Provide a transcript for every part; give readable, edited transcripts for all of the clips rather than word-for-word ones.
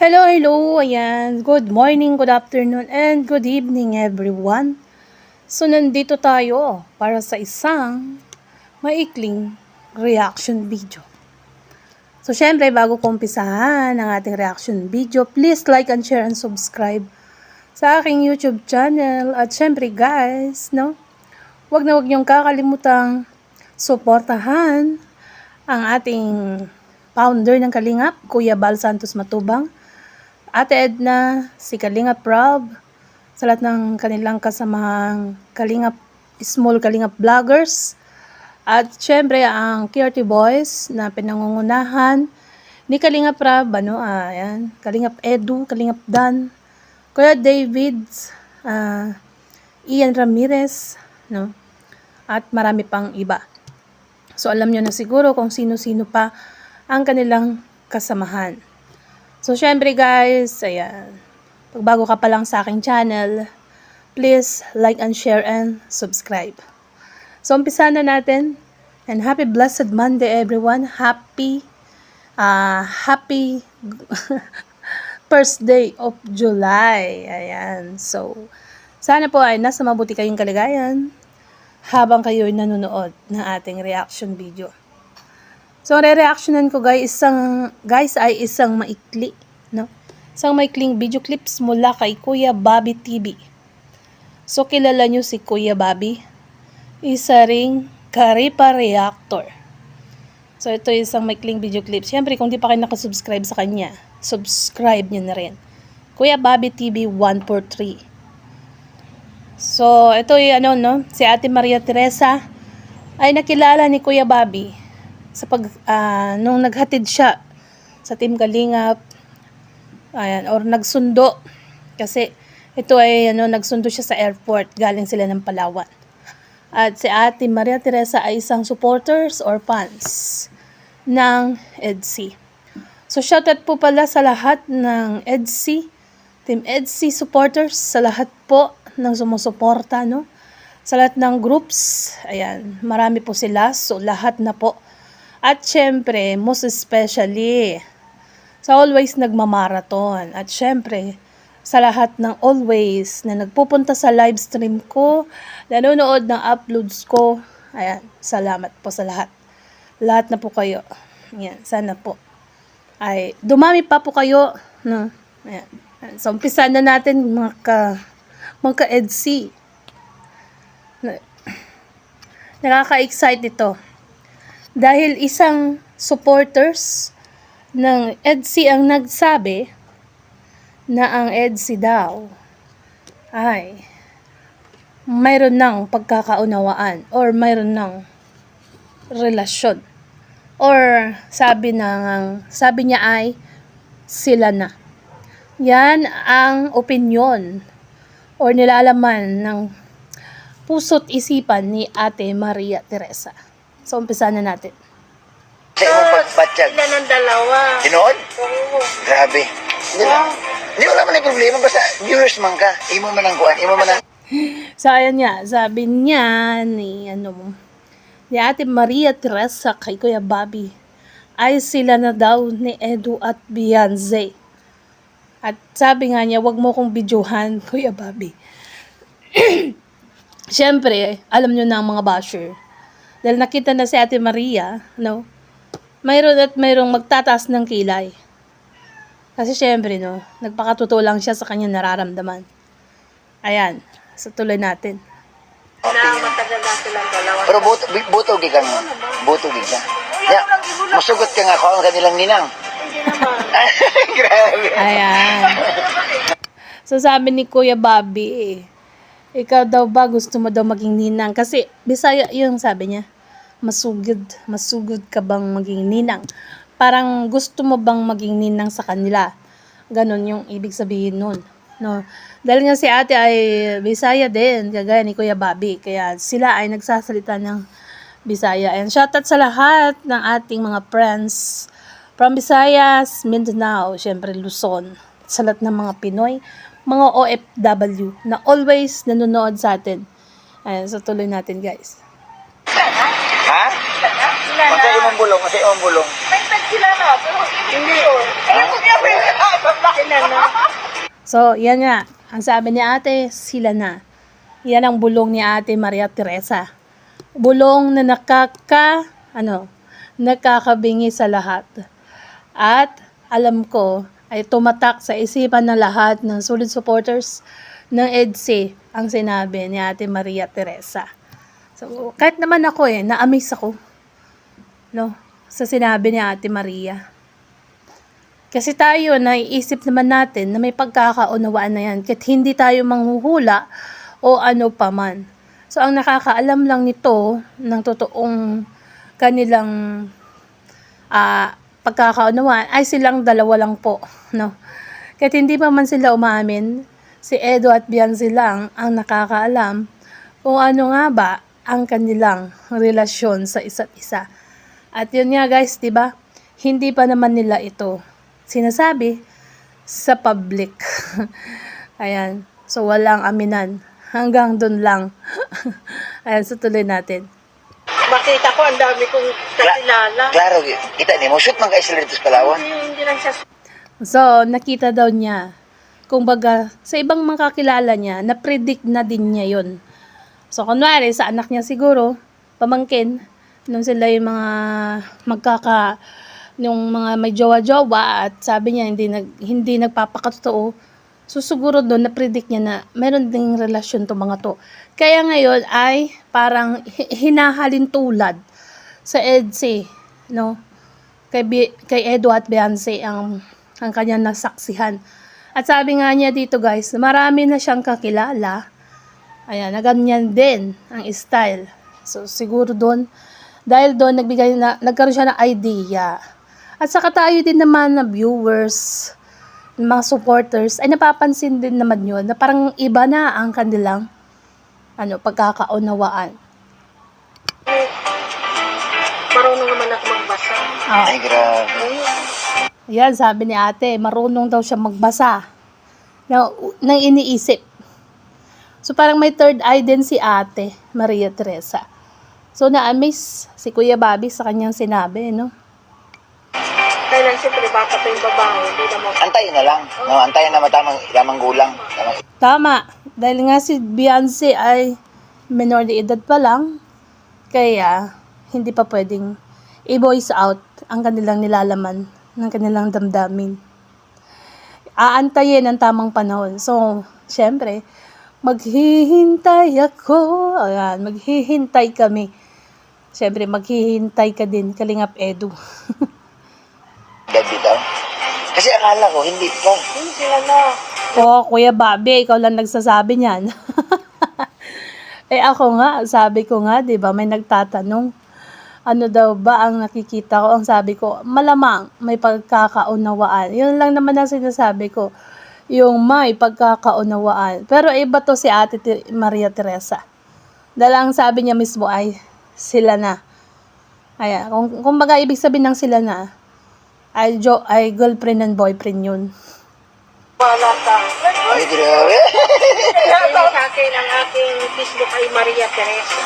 Hello, hello, ayan. Good morning, good afternoon, and good evening, everyone. So, nandito tayo para sa isang maikling reaction video. So, syempre, bago ko umpisahan ang ating reaction video, please like and share and subscribe sa aking YouTube channel. At syempre, guys, no? Huwag na huwag niyong kakalimutang suportahan ang ating founder ng Kalingap, Kuya Bal Santos Matubang, Ate Edna, si Kalingap Rob, sa lahat ng kanilang kasamahang Kalingap, small Kalingap vloggers, at syempre ang QRT Boys na pinangungunahan ni Kalingap Rob, ayan, Kalingap Edu, Kalingap Dan, Kuya David, Ian Ramirez, no? At marami pang iba. So alam nyo na siguro kung sino-sino pa ang kanilang kasamahan. So, syempre guys, ayan, pag bago ka pa lang sa aking channel, please like and share and subscribe. So, umpisa na natin. And happy blessed Monday everyone. Happy first day of July. Ayan. So, sana po ay nasa mabuti kayong kalagayan habang kayo ay nanonood ng ating reaction video. So, re-reactionan ko guys ay isang maikli, no? Isang maikling video clips mula kay Kuya Bobby TV. So, kilala nyo si Kuya Bobby? Isa ring Karipa reactor. So, ito isang maikling video clip. Siyempre, kung di pa kayo nakasubscribe sa kanya, subscribe nyo na rin. Kuya Bobby TV 143. So, ito yung si Ate Maria Teresa ay nakilala ni Kuya Bobby sa nung naghatid siya sa Team Kalingap, ayan, or nagsundo, kasi ito ay nagsundo siya sa airport, galing sila ng Palawan. At si Ate Maria Teresa ay isang supporters or fans ng EDC. So shoutout po pala sa lahat ng EDC, Team EDC supporters, sa lahat po ng sumusuporta, no? Sa lahat ng groups, ayan, marami po sila, so lahat na po. At syempre, most especially, sa always nagmamarathon. At syempre, sa lahat ng always na nagpupunta sa live stream ko, nanonood ng uploads ko, ayan, salamat po sa lahat. Lahat na po kayo. Ayan, sana po ay dumami pa po kayo, no? Ayan. So, umpisa na natin mga ka-EDC. Nakaka-excite ito. Dahil isang supporters ng EDC ang nagsabi na ang EDC daw ay mayroon ng pagkakaunawaan or mayroon ng relasyon. Or sabi niya ay sila na. Yan ang opinyon or nilalaman ng puso't isipan ni Ate Maria Teresa. So, umpisa na natin. Sa imong pagbatsyag. Sila ng dalawa. Tinood? Oo. Grabe. Hindi wala man yung problema. Basta viewers man ka. Imo man ang kuhan. Imo man ang... So, ayan niya. Sabi niya ni Ate Maria Teresa kay Kuya Bobby ay sila na daw ni Edu at Beyonce. At sabi nga niya, wag mo kong videohan, Kuya Bobby. Siyempre, alam nyo na ang mga basher. Dahil nakita na si Ate Maria, no? Mayroong magtataas ng kilay. Kasi syempre, no? Nagpakatotoo lang siya sa kanyang nararamdaman. Ayan. So, tuloy natin. Na matagal na silang dalawa. Pero buto gig ka mo. Buto gig ka. Ya, masugot ka nga ko ang kanilang ninang. Hindi naman. Grabe. Ayan. So, sabi ni Kuya Bobby, ikaw daw ba gusto mo daw maging ninang? Kasi, Bisaya yung sabi niya. Masugod ka bang maging ninang? Parang gusto mo bang maging ninang sa kanila? Ganon yung ibig sabihin nun. No? Dahil nga si ate ay Bisaya din, kagaya ni Kuya Bobby. Kaya sila ay nagsasalita ng Bisaya. And shoutout sa lahat ng ating mga friends from Visayas, Mindanao, syempre Luzon. Sa lahat ng mga Pinoy, mga OFW na always nanonood sa atin. Ayan, so tuloy natin guys. Ha? Masa imong bulong, masa imong bulong. May tag sila na, pero hindi sure. Alam ko niya, So, yan nga. Ang sabi ni ate, sila na. Yan ang bulong ni ate Maria Teresa. Bulong na nakakabingi sa lahat. At alam ko ay tumatak sa isipan ng lahat ng solid supporters ng EDSA ang sinabi ni ate Maria Teresa. So, kahit naman ako na-amaze ako, no, sa sinabi ni ate Maria. Kasi tayo, naiisip naman natin na may pagkakaunawaan na yan kahit hindi tayo manghuhula o ano pa man. So, ang nakakaalam lang nito ng totoong kanilang pagkakaunawaan ay silang dalawa lang po. No? Kahit hindi pa man sila umamin, si Edo at Biancy lang ang nakakaalam kung ano nga ba ang kanilang relasyon sa isa't isa. At yun nga guys, diba? Hindi pa naman nila ito sinasabi sa public. Ayan. So, walang aminan. Hanggang dun lang. Ayan, so tuloy natin. Makita ko, ang dami kong kakilala. Klaro, kita ni mo, shoot man kayo sila dito sa Palawan. Hindi lang siya. So, nakita daw niya. Kung baga, sa ibang mga kakilala niya, na-predict na din niya yun. So, kunwari, sa anak niya siguro, pamangkin, nung sila yung mga yung mga may jowa-jowa at sabi niya hindi nagpapakatotoo. So siguro doon na-predict niya na meron ding relasyon to mga to. Kaya ngayon ay parang hinahalin tulad sa EDSA, no? Kay Edo at Beyonce ang kanyang nasaksihan. At sabi nga niya dito guys, marami na siyang kakilala. Ayan, na ganyan din ang style. So siguro doon, dahil doon nagkaroon siya ng idea. At saka tayo din naman na viewers, mga supporters, ay napapansin din naman yun na parang iba na ang kanilang pagkakaunawaan. Marunong naman ako magbasa. Ay, grabe. Yan, sabi ni ate, marunong daw siya magbasa nang iniisip. So parang may third eye din si ate Maria Teresa. So na-amaze si Kuya Bobby sa kanyang sinabi, no? Kailan siyempre bata pa yung babae, hindi na mo. Antayin na lang. No, antayin na tamang gulang. Tama. Dahil nga si Beyonce ay minor de edad pa lang, kaya hindi pa pwedeng i-voice out ang kanilang nilalaman ng kanilang damdamin. Aantayin ang tamang panahon. So, syempre, maghihintay ako. Ayan, maghihintay kami. Syempre, maghihintay ka din, Kalingap Edu. Gabi daw. Kasi akala ko, hindi pa. Hindi sila na. Kuya Bobby, ikaw lang nagsasabi niyan. Ako nga, sabi ko nga, 'di ba, may nagtatanong, ano daw ba ang nakikita ko? Ang sabi ko, malamang may pagkakaunawaan. Yun lang naman ang sinasabi ko, yung may pagkakaunawaan. Pero iba to si Ate Maria Teresa. Dahil ang sabi niya mismo ay, sila na. Ayan, kung baga ibig sabihin ng sila na, ay girlfriend and boyfriend yun. Wala ka. Ay, grabe. Sabi sa akin, ang aking Facebook ay Maria Teresa.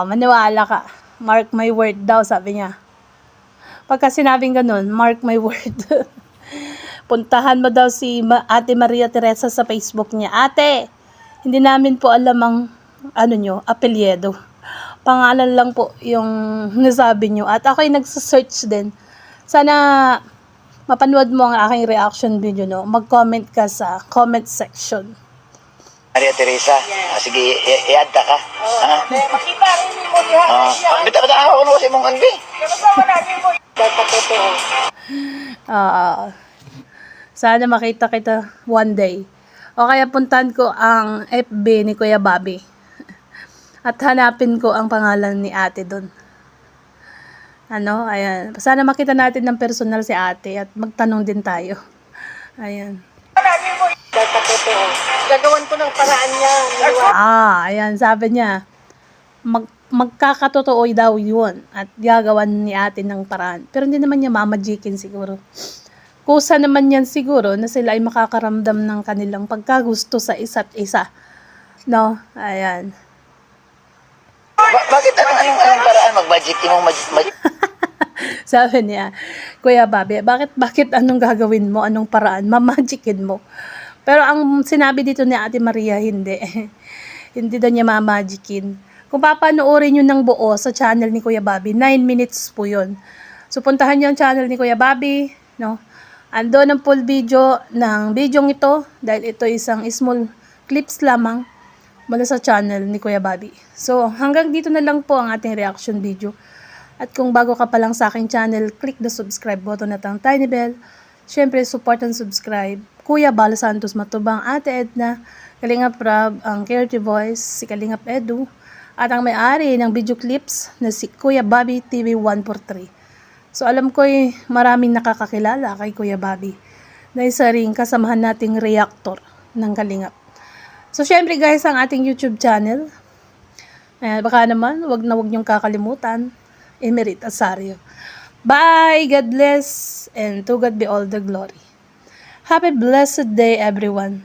Maniwala ka. Mark my word daw, sabi niya. Pagka sinabing ganun, mark my word. Puntahan mo daw si Ate Maria Teresa sa Facebook niya. Ate, hindi namin po alam ang apelyido. Pangalan lang po yung nasabi nyo. At ako'y nagsasearch din. Sana mapanood mo ang aking reaction video, no? Mag-comment ka sa comment section. Maria Teresa. Sige, i-add ka. Makita rin mo diha. Bita ako ano kasi mong anbi. Totoo. Sana makita kita one day. O kaya puntahan ko ang FB ni Kuya Bobby. At hanapin ko ang pangalan ni ate doon. Ayan. Sana makita natin ng personal si ate at magtanong din tayo. Ayan. Totoo. Gagawin ko ng paraan niya. Ayan. Sabi niya, magkakatotoo daw yun at gagawan ni ate ng paraan. Pero hindi naman niya mamajikin siguro. Kusa naman yan siguro na sila ay makakaramdam ng kanilang pagkagusto sa isa't isa. No? Ayan. Bakit anong paraan mag-budget mo? Sabi niya, Kuya Bobby, bakit anong gagawin mo? Anong paraan? Mamagicin mo. Pero ang sinabi dito ni Ate Maria, hindi. Hindi daw niya mamagicin. Kung papanoorin nyo ng buo sa channel ni Kuya Bobby, 9 minutes po yun. So, puntahan nyo ang channel ni Kuya Bobby, no? Ando ng full video ng bidyong ito, dahil ito isang small clips lamang mula sa channel ni Kuya Bobby. So, hanggang dito na lang po ang ating reaction video. At kung bago ka pa lang sa aking channel, click the subscribe button at ang tiny bell. Siyempre, support and subscribe. Kuya Bal Santos Matubang, Ate Edna, Kalingap Rab, ang Creative Voice, si Kalingap Edu, at ang may-ari ng video clips na si Kuya Bobby TV 143. So, alam ko'y maraming nakakakilala kay Kuya Bobby na isa ring kasamahan nating reactor ng Kalingap. So, syempre guys, ang ating YouTube channel, baka naman, wag niyong kakalimutan, Emerit Asario. Bye! God bless, and to God be all the glory. Happy blessed day, everyone.